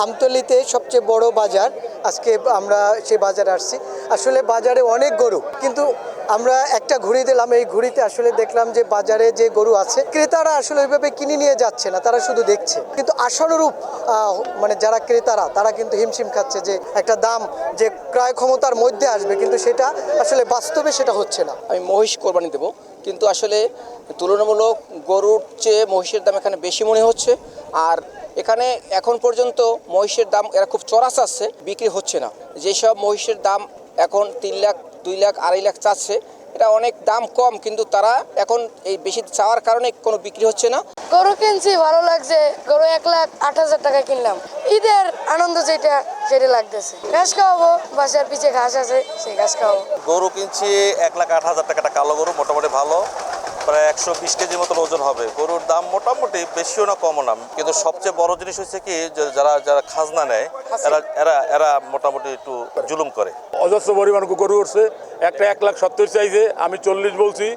আমতলীতে সবচেয়ে বড় বাজার। আজকে আমরা সেই বাজারে আসছি। আসলে বাজারে অনেক গরু, কিন্তু আমরা একটা ঘুরি দিলাম, এই ঘুরিতে আসলে দেখলাম যে বাজারে যে গরু আছে ক্রেতারা আসলে ওইভাবে কিনে নিয়ে যাচ্ছে না, তারা শুধু দেখছে। কিন্তু আশানুরূপ মানে যারা ক্রেতারা তারা কিন্তু হিমশিম খাচ্ছে যে একটা দাম যে ক্রয় ক্ষমতার মধ্যে আসবে, কিন্তু সেটা আসলে বাস্তবে সেটা হচ্ছে না। আমি মহিষ কোরবানি দেবো, কিন্তু আসলে তুলনামূলক গরুর চেয়ে মহিষের দাম এখানে বেশি মনে হচ্ছে। আর এখানে এখন পর্যন্ত মহিষের দাম এরা খুব চড়া চাচ্ছে, বিক্রি হচ্ছে না। যেসব মহিষের দাম এখন 3 লাখ, 2 লাখ, 2.5 লাখ চাচ্ছে, এটা অনেক দাম কম, কিন্তু তারা এখন এই বেশি চাওয়ার কারণে কোনো বিক্রি হচ্ছে না। গরু কিনছি, ভালো লাগছে। গরু 1,08,000 টাকা কিনলাম। ঈদের আনন্দ সেটা লাগতেছে। ঘাস খাওয়াবো, বাসার পিছে ঘাস আছে, সেই ঘাস খাওয়াবো। গরু কিনছি 1,08,000 টাকাটা, কালো গরু, মোটামুটি ভালো, প্রায় 120 কেজির মতন ওজন হবে। গরুর দাম মোটামুটি বেশিও না কমও না, কিন্তু সবচেয়ে বড় জিনিস হচ্ছে কি, যারা যারা খাজনা নেয় এরা মোটামুটি একটু জুলুম করে। অজস্র পরিমাণ গরু উঠছে, একটা 1,70,000 চাইছে, আমি 40 বলছি,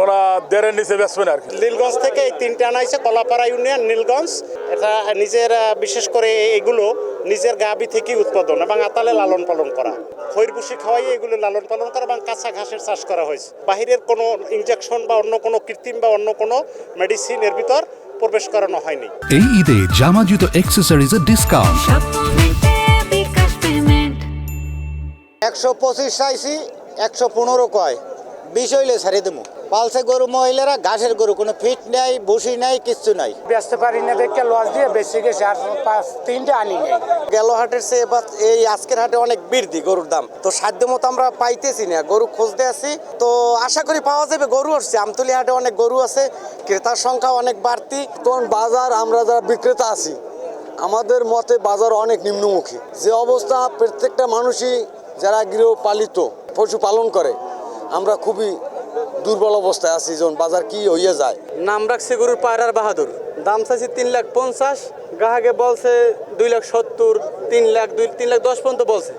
ওরা 1.5 নিচে বেচবেন আর কি। নীলগঞ্জ থেকে এই 3টে আনাইছে, কলাপাড়া ইউনিয়ন, নীলগঞ্জ। এটা নিজের বিশেষ করে এগুলো নিজের গাভী থেকে উৎপাদন এবং আতালে লালন পালন করা, খৈরভুসি খাওয়াই এগুলো লালন পালন করা এবং কাঁচা ঘাসের চাষ করা হয়েছে। বাহিরের কোনো ইনজেকশন বা অন্য কোনো কৃত্রিম বা অন্য কোনো মেডিসিন এর ভিতর প্রবেশ করানো হয়নি। এই ঈদে জামা জুতো অ্যাক্সেসরিজের ডিসকাউন্ট। 125 চাইছি, 115 কয়, 20 হইলে ছাড়িয়ে দেবো। পালছে গরু মহিলারা, ঘাসের গরু, কোনো ফিট নাই, বসি নাই, কিচ্ছু নাই। বেচতে পারি না দেখে লস দিয়ে বেশি গেছে, আর 3টে আনি নেই। গেল হাটের চেয়ে এবার এই আজকের হাটে অনেক বৃদ্ধি গরুর দাম, তো সাধ্য মতো আমরা পাইতেছি না, গরু খুঁজতে আছি, তো আশা করি পাওয়া যাবে। গরু আসছে, আমতলী হাটে অনেক গরু আছে, ক্রেতার সংখ্যা অনেক বাড়তি। কোন বাজার, আমরা যারা বিক্রেতা আছি আমাদের মতে বাজার অনেক নিম্নমুখী। যে অবস্থা, প্রত্যেকটা মানুষই যারা গৃহপালিত পশু পালন করে, আমরা খুবই দুর্বল অবস্থায় আছি। যখন বাজার কি হইয়া যায়। নাম রাখছে গরুর পায়রার বাহাদুর, দাম চাইছি 3,50,000, গ্রাহকে বলছে 2,70,000, 3,00,000, 3,10,000 পর্যন্ত বলছে।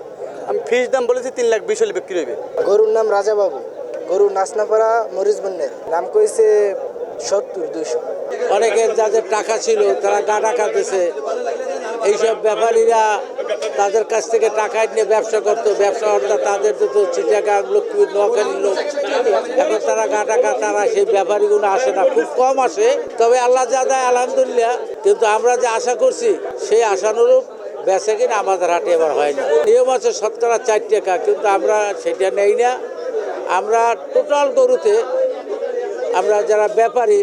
আমি ফিস দাম বলেছি 3,20,000 হলে বিক্রি হবে। গরুর নাম রাজা বাবু, গরু নাচনাপাড়া মরিচ বন্যের, নাম কইছে 70-200। অনেকের যাদের টাকা ছিল তারা ডাটা কাটতেছে, এইসব ব্যাপারীরা তাদের কাছ থেকে টাকা নিয়ে ব্যবসা করতো, ব্যবসা অর্থাৎ তাদের তো চিটাগাং লোক, নোয়াখালীর লোক, এখন তারা টাকা, তারা সেই ব্যাপারীগুলো আসে না, খুব কম আসে। তবে আল্লাহ যা দেয় আলহামদুলিল্লাহ, কিন্তু আমরা যে আশা করছি সেই আশানুরূপ বেচা কিনা আমাদের হাটে এবার হয় না। নিয়ম আছে শতকরা 4 টাকা, কিন্তু আমরা সেটা নেই না। আমরা টোটাল গরুতে আমরা যারা ব্যাপারী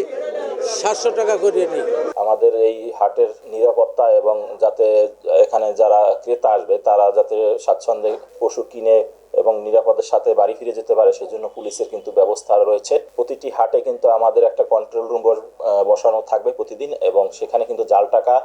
700 টাকা করে নিই। আমাদের এই হাটের নিরাপত্তা এবং যাতে এখানে যারা ক্রেতা আসবে তারা যাতে স্বাচ্ছন্দ্যে পশু কিনে এবং নিরাপদের সাথে বাড়ি ফিরে যেতে পারে, সেজন্য পুলিশের কিন্তু ব্যবস্থা রয়েছে। প্রতিটি হাটে কিন্তু আমাদের একটা কন্ট্রোল রুম বসানো থাকবে প্রতিদিন, এবং সেখানে কিন্তু জাল টাকা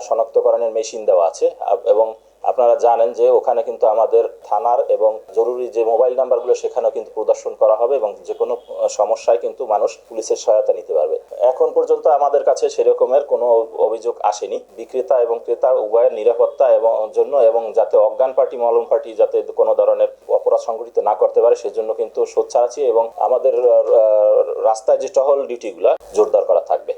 শনাক্তকরণের মেশিন দেওয়া আছে। এবং আপনারা জানেন যে ওখানে কিন্তু আমাদের থানার এবং জরুরি যে মোবাইল নাম্বারগুলো সেখানেও কিন্তু প্রদর্শন করা হবে, এবং যে কোনো সমস্যায় কিন্তু মানুষ পুলিশের সহায়তা নিতে পারবে। এখন পর্যন্ত আমাদের কাছে সেরকমের কোনো অভিযোগ আসেনি। বিক্রেতা এবং ক্রেতা উভয়ের নিরাপত্তা এবং জন্য, এবং যাতে অজ্ঞান পার্টি মলম পার্টি যাতে কোনো ধরনের অপরাধ সংঘটিত না করতে পারে সেজন্য কিন্তু সোচ্চার আছি, এবং আমাদের রাস্তায় যে টহল ডিউটিগুলো জোরদার করা থাকবে।